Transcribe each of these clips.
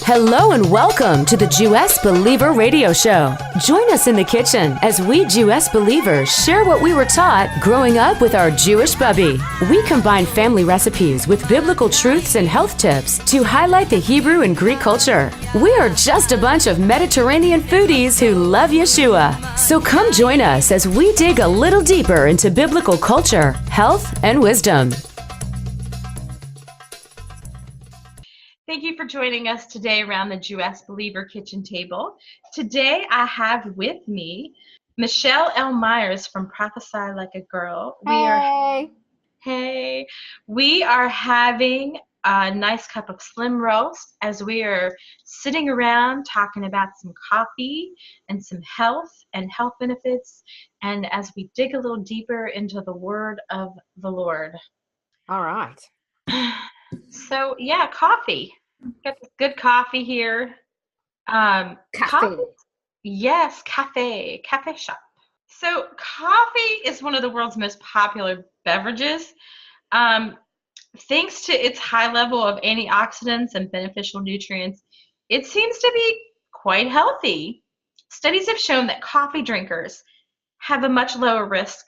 Hello and welcome to the Jewess Believer Radio Show. Join us in the kitchen as we Jewess believers share what we were taught growing up with our Jewish bubby. We combine family recipes with biblical truths and health tips to highlight the Hebrew and Greek culture. We are just a bunch of Mediterranean foodies who love Yeshua. So come join us as we dig a little deeper into biblical culture, health, and wisdom. Thank you for joining us today around the Jewess Believer kitchen table. Today I have with me Michelle L. Myers from Prophesy Like a Girl. We are having a nice cup of slim roast as we are sitting around talking about some coffee and some health and health benefits, and as we dig a little deeper into the word of the Lord. All right. So yeah, coffee. Got this good coffee here. Caffeine. Yes, cafe shop. So coffee is one of the world's most popular beverages. Thanks to its high level of antioxidants and beneficial nutrients, it seems to be quite healthy. Studies have shown that coffee drinkers have a much lower risk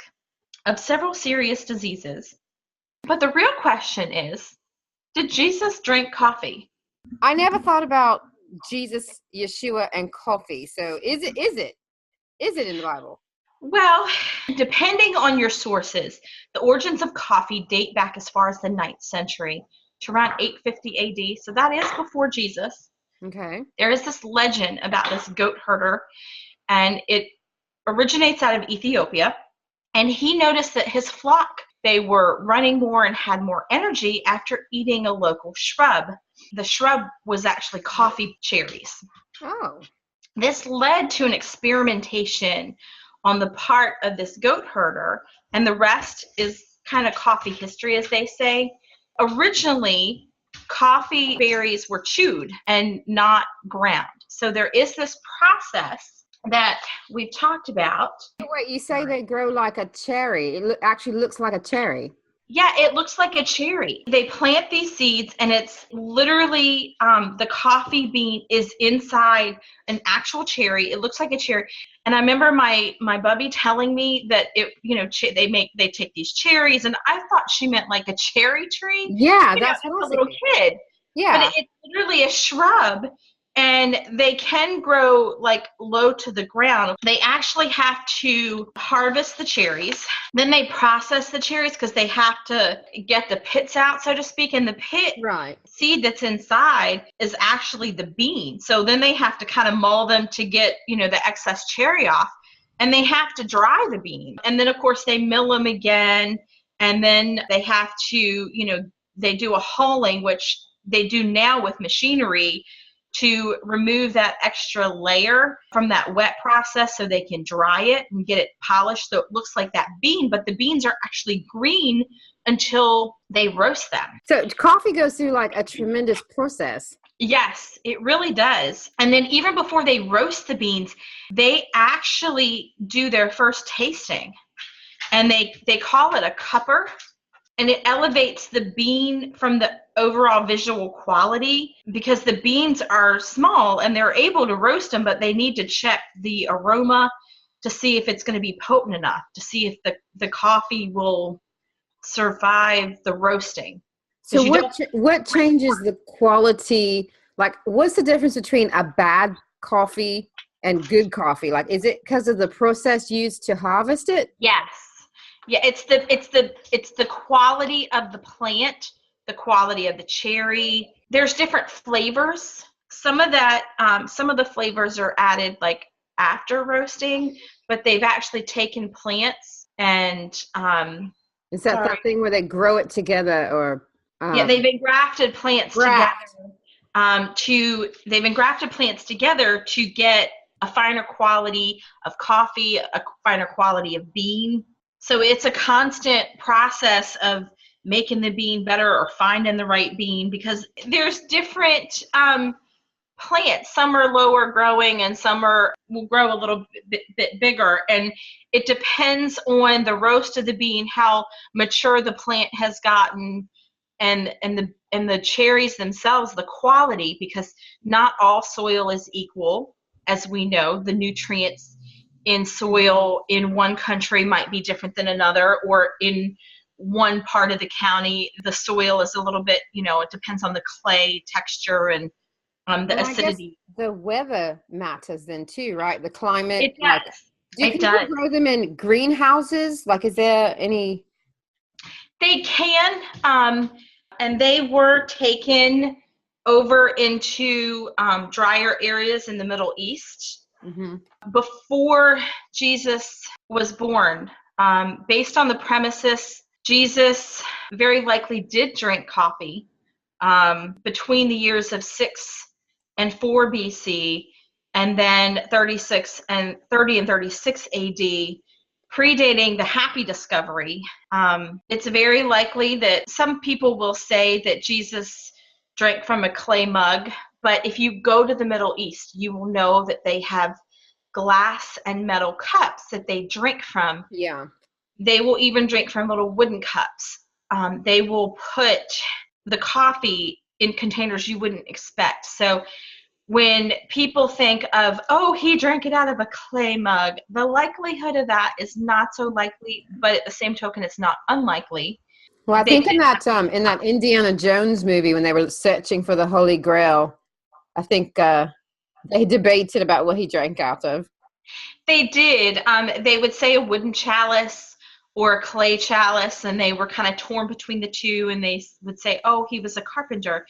of several serious diseases. But the real question is, did Jesus drink coffee? I never thought about Jesus, Yeshua, and coffee. So is it in the Bible? Well, depending on your sources, the origins of coffee date back as far as the 9th century to around 850 AD. So that is before Jesus. Okay. There is this legend about this goat herder, and it originates out of Ethiopia. And he noticed that his flock, they were running more and had more energy after eating a local shrub. The shrub was actually coffee cherries. Oh. This led to an experimentation on the part of this goat herder, and the rest is kind of coffee history, as they say. Originally, coffee berries were chewed and not ground. So there is this process that we've talked about. Wait, you say they grow like a cherry. It actually looks like a cherry. Yeah, it looks like a cherry. They plant these seeds, and it's literally the coffee bean is inside an actual cherry. It looks like a cherry. And I remember my bubby telling me that they take these cherries, and I thought she meant like a cherry tree. Yeah, that's a little kid. Yeah, but it's literally a shrub. And they can grow like low to the ground. They actually have to harvest the cherries. Then they process the cherries because they have to get the pits out, so to speak. And the pit seed that's inside is actually the bean. So then they have to kind of mull them to get, the excess cherry off. And they have to dry the bean. And then, of course, they mill them again. And then they have to, they do a hulling, which they do now with machinery, to remove that extra layer from that wet process so they can dry it and get it polished so it looks like that bean, but the beans are actually green until they roast them. So coffee goes through like a tremendous process. Yes, it really does. And then even before they roast the beans, they actually do their first tasting, and they call it a cupper. And it elevates the bean from the overall visual quality because the beans are small and they're able to roast them, but they need to check the aroma to see if it's going to be potent enough, to see if the coffee will survive the roasting. So what changes the quality? Like, what's the difference between a bad coffee and good coffee? Like, is it because of the process used to harvest it? Yes. Yeah, it's the quality of the plant, the quality of the cherry. There's different flavors. Some of the flavors are added like after roasting, but they've actually taken plants and is that the thing where they grow it together, or they've engrafted plants together to get a finer quality of coffee, a finer quality of bean. So it's a constant process of making the bean better or finding the right bean, because there's different plants. Some are lower growing and some will grow a little bit bigger. And it depends on the roast of the bean, how mature the plant has gotten, and the cherries themselves, the quality, because not all soil is equal. As we know, the nutrients in soil in one country might be different than another, or in one part of the county, the soil is a little bit, it depends on the clay texture and the acidity. I guess the weather matters then too, right? The climate. It does. Do people grow them in greenhouses? Like, is there any? They can, and they were taken over into drier areas in the Middle East. Mm-hmm. Before Jesus was born, based on the premises, Jesus very likely did drink coffee between the years of 6 and 4 BC, and then 30 and 36 AD, predating the happy discovery. It's very likely that some people will say that Jesus drank from a clay mug, but if you go to the Middle East, you will know that they have glass and metal cups that they drink from. Yeah. They will even drink from little wooden cups. They will put the coffee in containers you wouldn't expect. So when people think of, oh, he drank it out of a clay mug, the likelihood of that is not so likely, but at the same token, it's not unlikely. Well, I think in that Indiana Jones movie, when they were searching for the Holy Grail, I think they debated about what he drank out of. They did. They would say a wooden chalice or a clay chalice, and they were kind of torn between the two, and they would say, oh, he was a carpenter.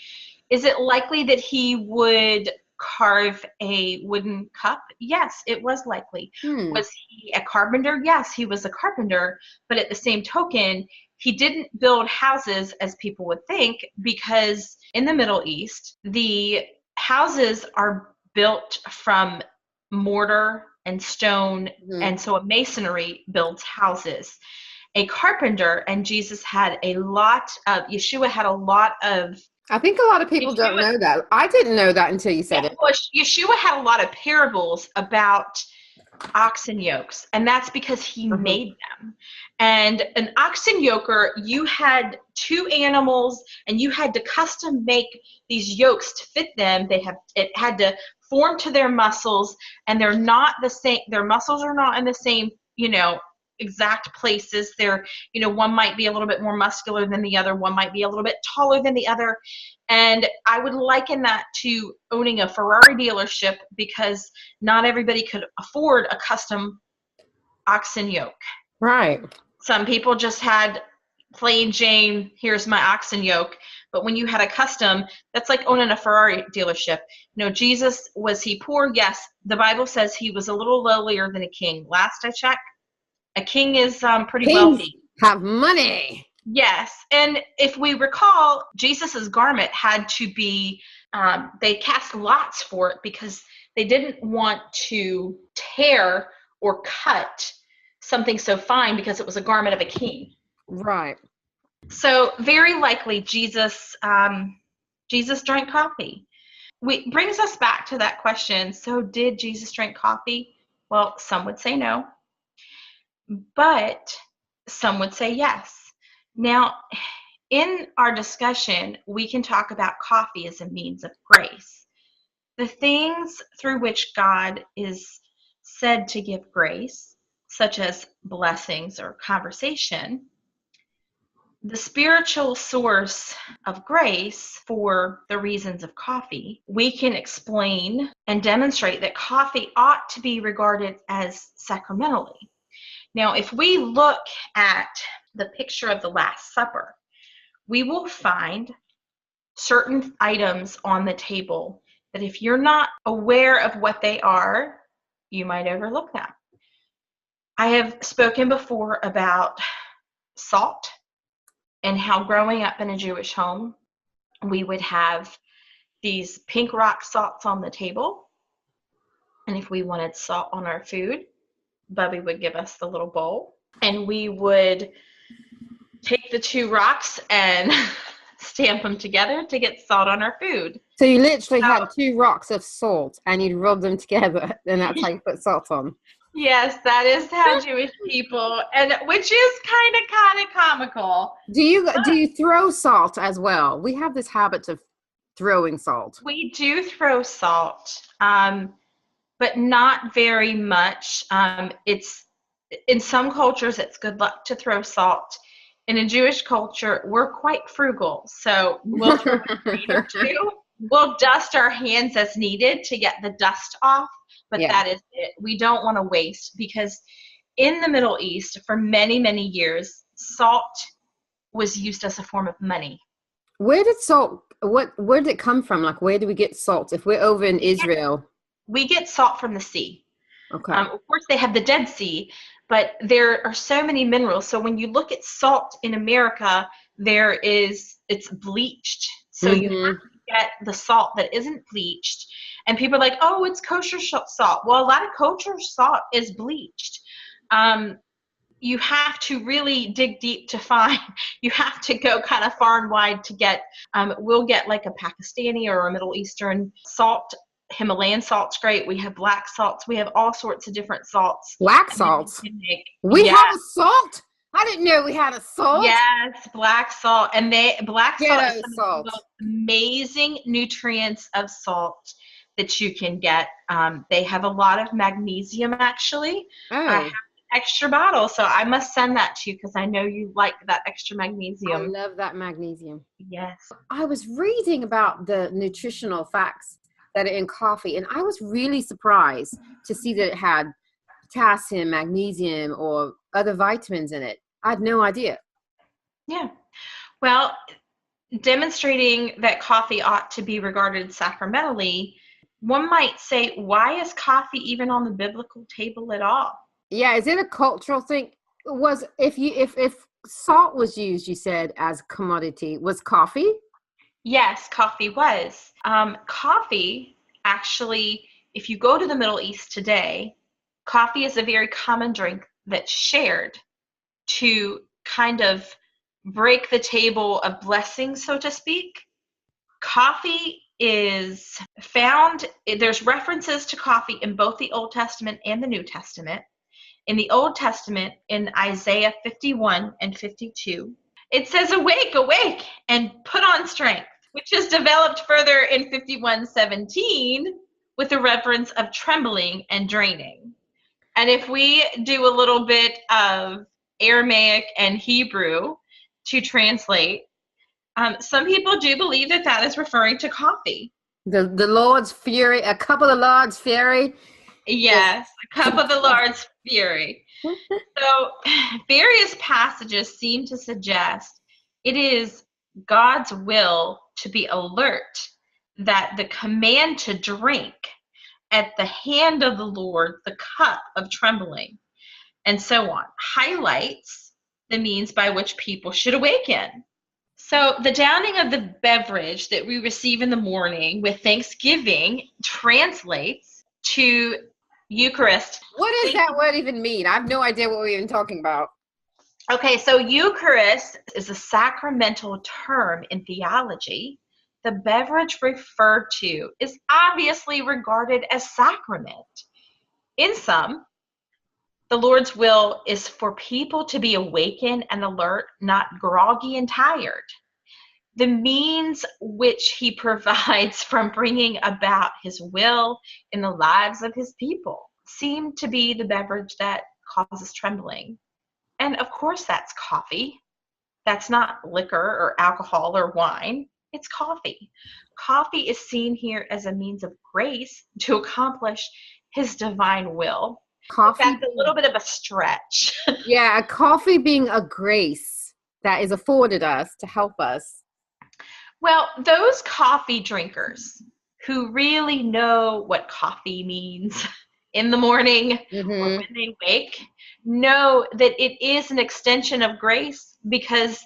Is it likely that he would carve a wooden cup? Yes, it was likely. Was he a carpenter? Yes, he was a carpenter. But at the same token, he didn't build houses as people would think, because in the Middle East, the houses are built from mortar and stone, and so a masonry builds houses. A carpenter, and Yeshua had a lot of, I think a lot of people don't know that. I didn't know that until you said it. Well, Yeshua had a lot of parables about oxen yokes, and that's because he made them. And an oxen yoker, you had 2 animals, and you had to custom make these yokes to fit them. It had to form to their muscles, and they're not the same. Their muscles are not in the same, exact places. They're, one might be a little bit more muscular than the other. One might be a little bit taller than the other. And I would liken that to owning a Ferrari dealership, because not everybody could afford a custom oxen yoke. Right. Some people just had plain Jane, here's my oxen yoke. But when you had a custom, that's like owning a Ferrari dealership. Jesus, was he poor? Yes. The Bible says he was a little lowlier than a king. Last I checked, a king is pretty wealthy. Have money. Yes. And if we recall, Jesus's garment had to be, they cast lots for it, because they didn't want to tear or cut something so fine, because it was a garment of a king. Right. So very likely Jesus drank coffee. Brings us back to that question. So did Jesus drink coffee? Well, some would say no, but some would say yes. Now, in our discussion, we can talk about coffee as a means of grace. The things through which God is said to give grace, such as blessings or conversation, the spiritual source of grace for the reasons of coffee, we can explain and demonstrate that coffee ought to be regarded as sacramentally. Now, if we look at the picture of the Last Supper, we will find certain items on the table that if you're not aware of what they are, you might overlook them. I have spoken before about salt, and how growing up in a Jewish home, we would have these pink rock salts on the table. And if we wanted salt on our food, Bubby would give us the little bowl, and we would take the 2 rocks and stamp them together to get salt on our food. So you literally had 2 rocks of salt, and you'd rub them together, and that's how you put salt on. Yes, that is how Jewish people, and which is kind of comical. Do you throw salt as well? We have this habit of throwing salt. We do throw salt, but not very much. It's in some cultures it's good luck to throw salt. In a Jewish culture, we're quite frugal, so we'll throw a grain or two. We'll dust our hands as needed to get the dust off, but that is it. We don't want to waste, because in the Middle East, for many, many years, salt was used as a form of money. Where did it come from? Like, where do we get salt? If we're over in Israel. We get salt from the sea. Okay. Of course, they have the Dead Sea, but there are so many minerals. So when you look at salt in America, it's bleached. So you have to get the salt that isn't bleached. And people are like, oh, it's kosher salt. Well, a lot of kosher salt is bleached. You have to really dig deep to find. You have to go kind of far and wide to get. We'll get like a Pakistani or a Middle Eastern salt. Himalayan salt's great. We have black salts. We have all sorts of different salts. Black salts? We have a salt? I didn't know we had a salt. Yes, black salt. And black salt is salt. the most amazing nutrients of salt that you can get. They have a lot of magnesium, actually. Oh. I have an extra bottle, so I must send that to you because I know you like that extra magnesium. I love that magnesium. Yes. I was reading about the nutritional facts that are in coffee, and I was really surprised to see that it had potassium, magnesium, or other vitamins in it. I had no idea. Yeah. Well, demonstrating that coffee ought to be regarded sacramentally, one might say, why is coffee even on the biblical table at all? Yeah, is it a cultural thing? If salt was used, you said, as commodity, was coffee? Yes, coffee was. Coffee, actually, if you go to the Middle East today, coffee is a very common drink that's shared to kind of break the table of blessing, so to speak. Coffee is found, there's references to coffee in both the Old Testament and the New Testament. In the Old Testament, in Isaiah 51 and 52, it says, awake, awake, and put on strength, which is developed further in 51:17 with the reference of trembling and draining. And if we do a little bit of Aramaic and Hebrew to translate, some people do believe that that is referring to coffee. The Lord's fury, a cup of the Lord's fury. Yes, a cup of the Lord's fury. So various passages seem to suggest it is God's will to be alert that the command to drink at the hand of the Lord, the cup of trembling, and so on, highlights the means by which people should awaken. So the downing of the beverage that we receive in the morning with thanksgiving translates to Eucharist. What does that word even mean? I have no idea what we're even talking about. Okay, so Eucharist is a sacramental term in theology. The beverage referred to is obviously regarded as sacrament. In some, the Lord's will is for people to be awakened and alert, not groggy and tired. The means which he provides from bringing about his will in the lives of his people seem to be the beverage that causes trembling. And of course, that's coffee. That's not liquor or alcohol or wine. It's coffee. Coffee is seen here as a means of grace to accomplish his divine will. Coffee. That's a little bit of a stretch. Yeah, coffee being a grace that is afforded us to help us. Well, those coffee drinkers who really know what coffee means in the morning or when they wake know that it is an extension of grace, because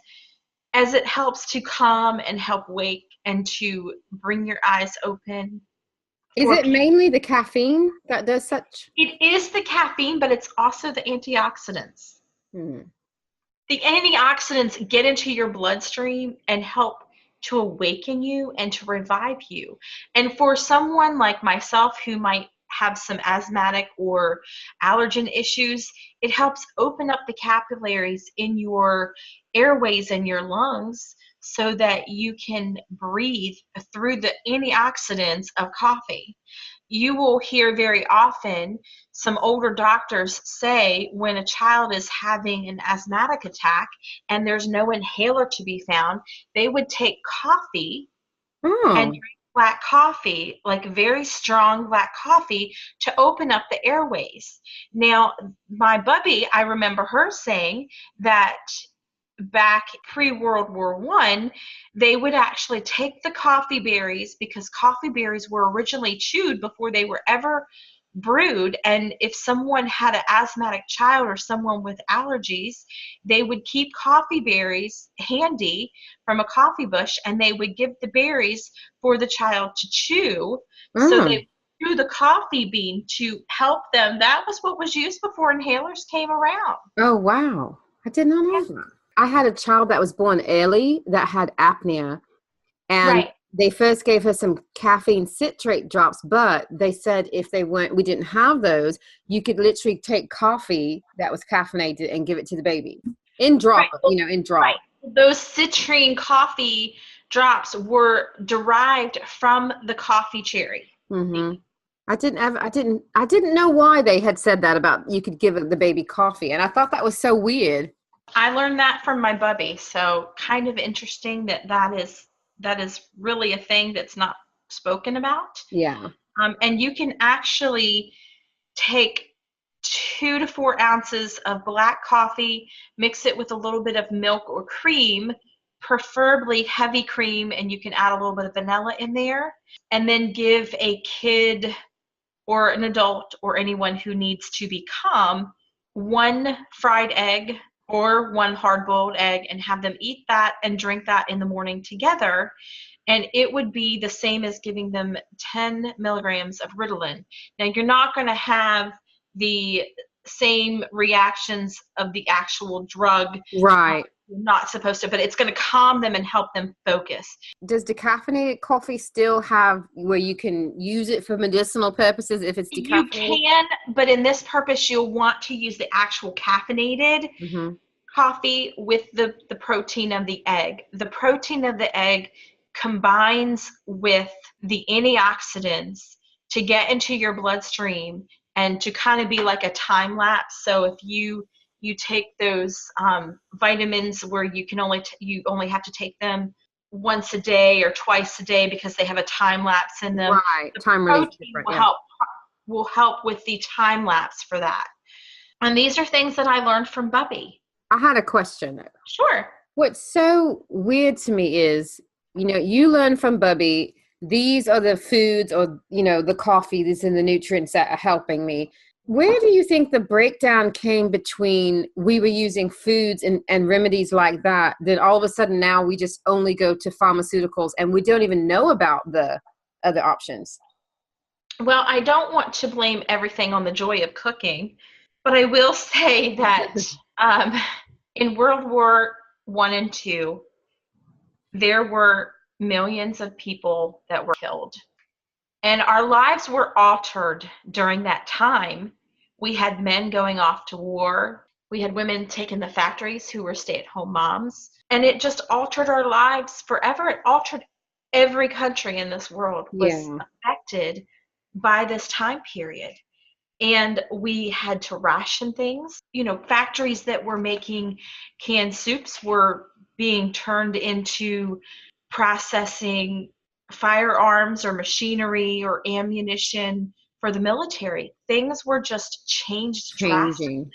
as it helps to calm and help wake and to bring your eyes open. Is it mainly the caffeine that does such? It is the caffeine, but it's also the antioxidants. The antioxidants get into your bloodstream and help to awaken you and to revive you. And for someone like myself who might have some asthmatic or allergen issues, it helps open up the capillaries in your airways and your lungs so that you can breathe through the antioxidants of coffee. You will hear very often some older doctors say when a child is having an asthmatic attack and there's no inhaler to be found, they would take coffee and drink black coffee, like very strong black coffee, to open up the airways. Now, my bubby, I remember her saying that back pre-World War I, they would actually take the coffee berries, because coffee berries were originally chewed before they were ever brewed. And if someone had an asthmatic child or someone with allergies, they would keep coffee berries handy from a coffee bush, and they would give the berries for the child to chew. So they chew the coffee bean to help them. That was what was used before inhalers came around. Oh, wow. I did not know that. I had a child that was born early that had apnea, and they first gave her some caffeine citrate drops, but they said if we didn't have those, you could literally take coffee that was caffeinated and give it to the baby in drop, in drop. Right. Those citrine coffee drops were derived from the coffee cherry. Mm-hmm. I didn't know why they had said that about you could give the baby coffee, and I thought that was so weird. I learned that from my bubby, so kind of interesting that is really a thing that's not spoken about. Yeah. And you can actually take 2 to 4 ounces of black coffee, mix it with a little bit of milk or cream, preferably heavy cream, and you can add a little bit of vanilla in there, and then give a kid or an adult or anyone who needs to be calm 1 fried egg or 1 hard-boiled egg, and have them eat that and drink that in the morning together. And it would be the same as giving them 10 milligrams of Ritalin. Now, you're not going to have the same reactions of the actual drug. Right. You're not supposed to, but it's going to calm them and help them focus. Does decaffeinated coffee still have where you can use it for medicinal purposes if it's decaffeinated? You can, but in this purpose, you'll want to use the actual caffeinated coffee with the protein of the egg. The protein of the egg combines with the antioxidants to get into your bloodstream and to kind of be like a time lapse. So if you take those vitamins where you only have to take them once a day or twice a day because they have a time lapse in them. Right. The Time release will help with the time lapse for that. And these are things that I learned from Bubby. I had a question. Sure. What's so weird to me is, you learn from Bubby, these are the foods or, the coffee, these are the nutrients that are helping me. Where do you think the breakdown came between we were using foods and remedies like that, then all of a sudden now we just only go to pharmaceuticals and we don't even know about the other options? Well, I don't want to blame everything on the joy of cooking, but I will say that in World War I and II, there were millions of people that were killed. And our lives were altered during that time. We had men going off to war. We had women taking the factories who were stay-at-home moms. And it just altered our lives forever. It altered every country in this world was affected by this time period. And we had to ration things. Factories that were making canned soups were being turned into processing firearms or machinery or ammunition for the military. Things were just changing drastically.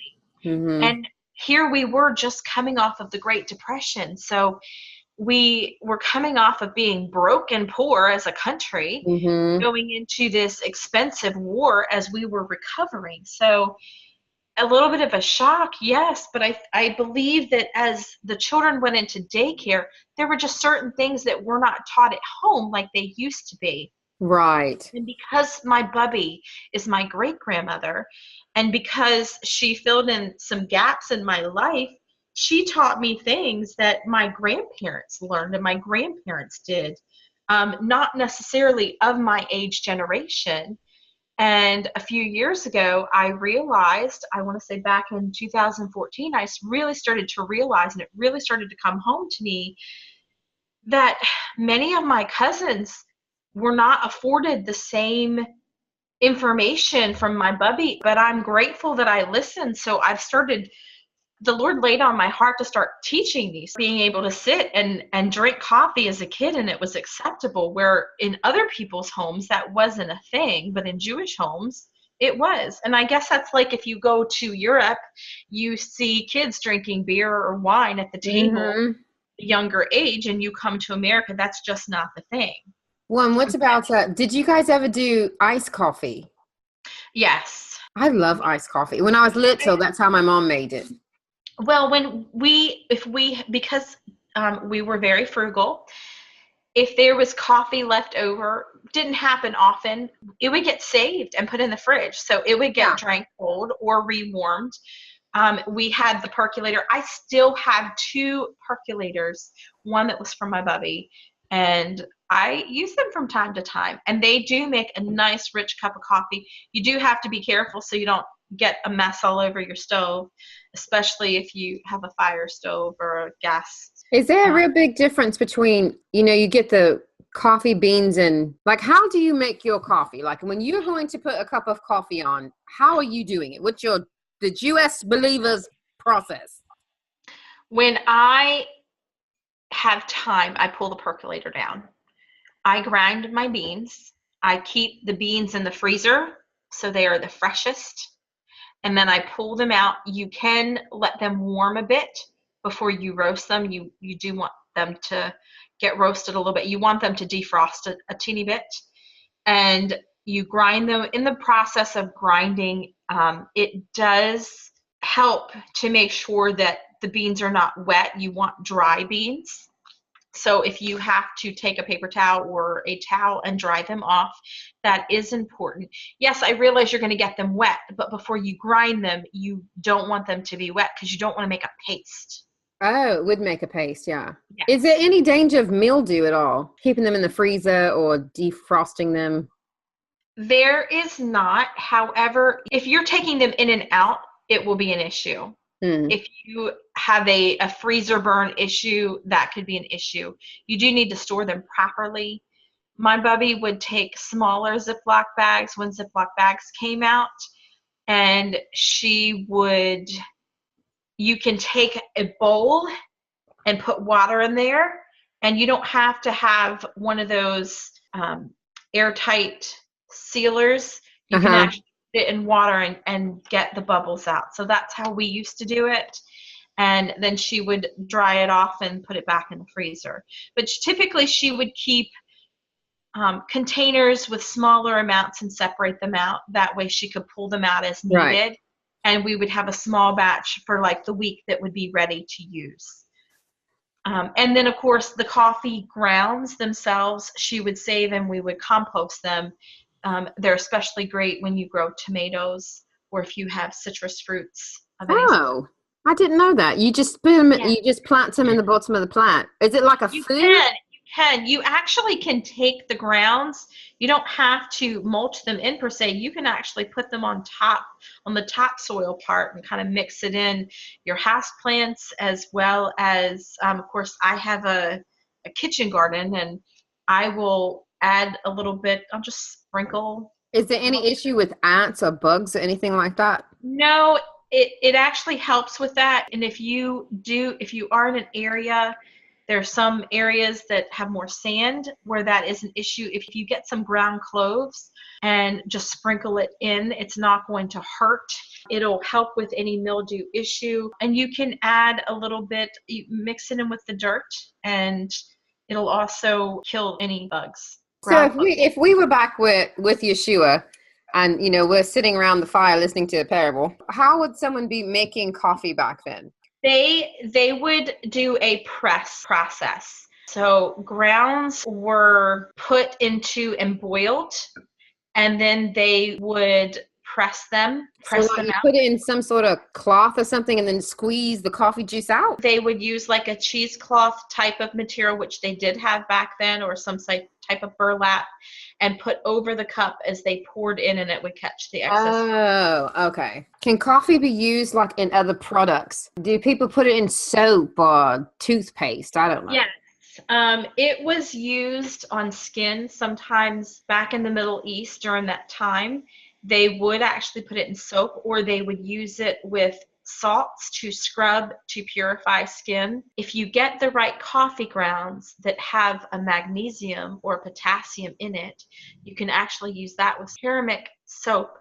And here we were just coming off of the Great Depression. So we were coming off of being broke and poor as a country, going into this expensive war as we were recovering. So a little bit of a shock, yes, but I believe that as the children went into daycare, there were just certain things that were not taught at home like they used to be. Right. And because my Bubby is my great-grandmother, and because she filled in some gaps in my life, she taught me things that my grandparents learned and my grandparents did, not necessarily of my age generation. And a few years ago, I realized, I want to say back in 2014, I really started to realize, and it really started to come home to me, that many of my cousins were not afforded the same information from my bubby, but I'm grateful that I listened. So I've started, the Lord laid on my heart to start teaching these, being able to sit and drink coffee as a kid, and it was acceptable, where in other people's homes that wasn't a thing, but in Jewish homes it was. And I guess that's like if you go to Europe, you see kids drinking beer or wine at the table Mm-hmm. younger age, and you come to America, that's just not the thing. Well, and what's about, did you guys ever do iced coffee? Yes. I love iced coffee. When I was little, that's how my mom made it. Well, because we were very frugal, if there was coffee left over, didn't happen often, it would get saved and put in the fridge. So it would get drank cold or rewarmed. We had the percolator. I still have 2 percolators, one that was from my bubby, and I use them from time to time. And they do make a nice, rich cup of coffee. You do have to be careful so you don't get a mess all over your stove, especially if you have a fire stove or a gas. Is there a real big difference between, you get the coffee beans and, like, how do you make your coffee? Like, when you're going to put a cup of coffee on, how are you doing it? What's the Jewess believers process? When I have time, I pull the percolator down. I grind my beans. I keep the beans in the freezer so they are the freshest. And then I pull them out. You can let them warm a bit before you roast them. You do want them to get roasted a little bit. You want them to defrost a teeny bit. And you grind them. In the process of grinding, it does help to make sure that the beans are not wet. You want dry beans. So if you have to take a paper towel or a towel and dry them off, that is important. Yes, I realize you're going to get them wet, but before you grind them, you don't want them to be wet because you don't want to make a paste. Oh, it would make a paste, yeah. Is there any danger of mildew at all? Keeping them in the freezer or defrosting them? There is not. However, if you're taking them in and out, it will be an issue. If you have a freezer burn issue, that could be an issue. You do need to store them properly. My bubby would take smaller Ziploc bags when Ziploc bags came out, and you can take a bowl and put water in there, and you don't have to have one of those airtight sealers. You can actually put it in water and get the bubbles out. So that's how we used to do it. And then she would dry it off and put it back in the freezer. But typically she would keep containers with smaller amounts and separate them out. That way she could pull them out as needed. Right. And we would have a small batch for like the week that would be ready to use. And then, of course, the coffee grounds themselves, she would save and we would compost them. They're especially great when you grow tomatoes or if you have citrus fruits. Oh, I didn't know that. You just put them, you just plant them in the bottom of the plant. Is it like a food? You actually can take the grounds. You don't have to mulch them in per se. You can actually put them on the topsoil part and kind of mix it in your house plants as well as, of course, I have a kitchen garden and I will add a little bit. I'll just sprinkle. Is there any issue with ants or bugs or anything like that? No, it actually helps with that. And if you are in an area, there are some areas that have more sand where that is an issue. If you get some ground cloves and just sprinkle it in, it's not going to hurt. It'll help with any mildew issue. And you can add a little bit, you mix it in with the dirt, and it'll also kill any bugs. So if we were back with Yeshua and, we're sitting around the fire listening to a parable, how would someone be making coffee back then? They would do a press process. So grounds were put into and boiled, and then they would press them So like you out. put it in some sort of cloth or something and then squeeze the coffee juice out? They would use like a cheesecloth type of material, which they did have back then, or some type of burlap, and put over the cup as they poured in, and it would catch the excess. Oh, okay. Can coffee be used like in other products? Do people put it in soap or toothpaste? I don't know. Yes. It was used on skin sometimes back in the Middle East during that time. They would actually put it in soap, or they would use it with salts to scrub to purify skin. If you get the right coffee grounds that have a magnesium or potassium in it, you can actually use that with ceramic soap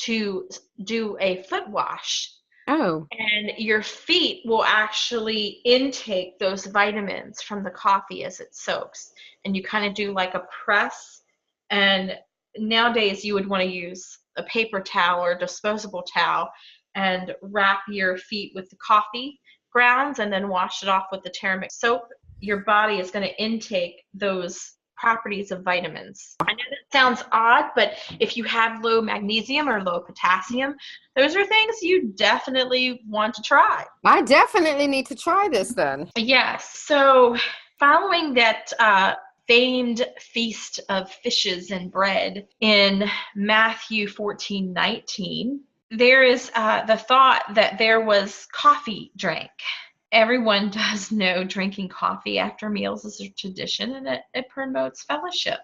to do a foot wash. Oh. And your feet will actually intake those vitamins from the coffee as it soaks. And you kind of do like a press. And nowadays you would want to use a paper towel or disposable towel and wrap your feet with the coffee grounds and then wash it off with the ceramic soap. Your body is going to intake those properties of vitamins. I know that sounds odd, but if you have low magnesium or low potassium, those are things you definitely want to try. I definitely need to try this then. Yes. So following that famed feast of fishes and bread in Matthew 14:19, there is the thought that there was coffee drank. Everyone does know drinking coffee after meals is a tradition, and it promotes fellowship.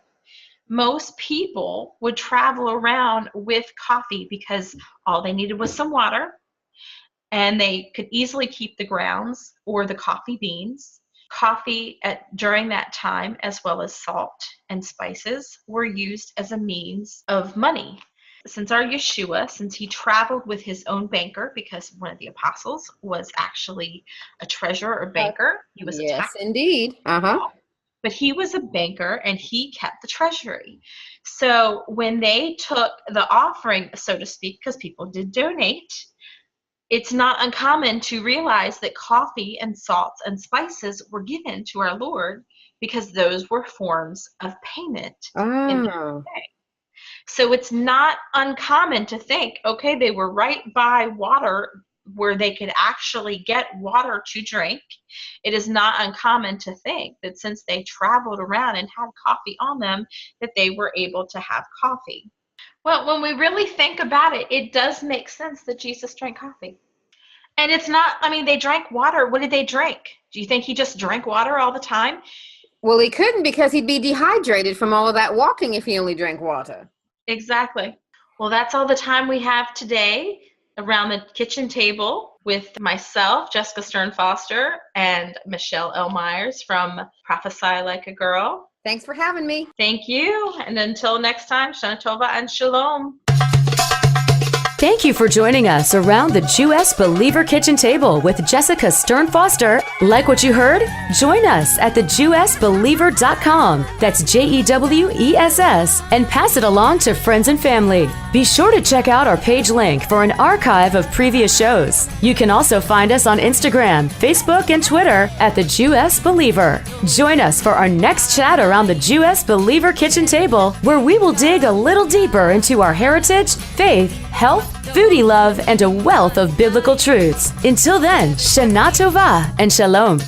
Most people would travel around with coffee because all they needed was some water, and they could easily keep the grounds or the coffee beans. Coffee during that time, as well as salt and spices, were used as a means of money. Since our Yeshua, since he traveled with his own banker, because one of the apostles was actually a treasurer or banker. He was a tax indeed. But he was a banker, and he kept the treasury. So when they took the offering, so to speak, because people did donate, it's not uncommon to realize that coffee and salts and spices were given to our Lord because those were forms of payment in the day. So it's not uncommon to think, okay, they were right by water where they could actually get water to drink. It is not uncommon to think that since they traveled around and had coffee on them, that they were able to have coffee. Well, when we really think about it, it does make sense that Jesus drank coffee. And it's not, I mean, they drank water. What did they drink? Do you think he just drank water all the time? Well, he couldn't, because he'd be dehydrated from all of that walking if he only drank water. Exactly. Well, that's all the time we have today around the kitchen table with myself, Jessica Stern Foster, and Michelle L. Myers from Prophesy Like a Girl. Thanks for having me. Thank you. And until next time, Shana Tova and Shalom. Thank you for joining us around the Jewess Believer Kitchen Table with Jessica Stern Foster. Like what you heard? Join us at thejewessbeliever.com. That's JEWESS, and pass it along to friends and family. Be sure to check out our page link for an archive of previous shows. You can also find us on Instagram, Facebook, and Twitter at the Jewess Believer. Join us for our next chat around the Jewess Believer Kitchen Table, where we will dig a little deeper into our heritage, faith, health, foodie love, and a wealth of biblical truths. Until then, Shana Tova and Shalom.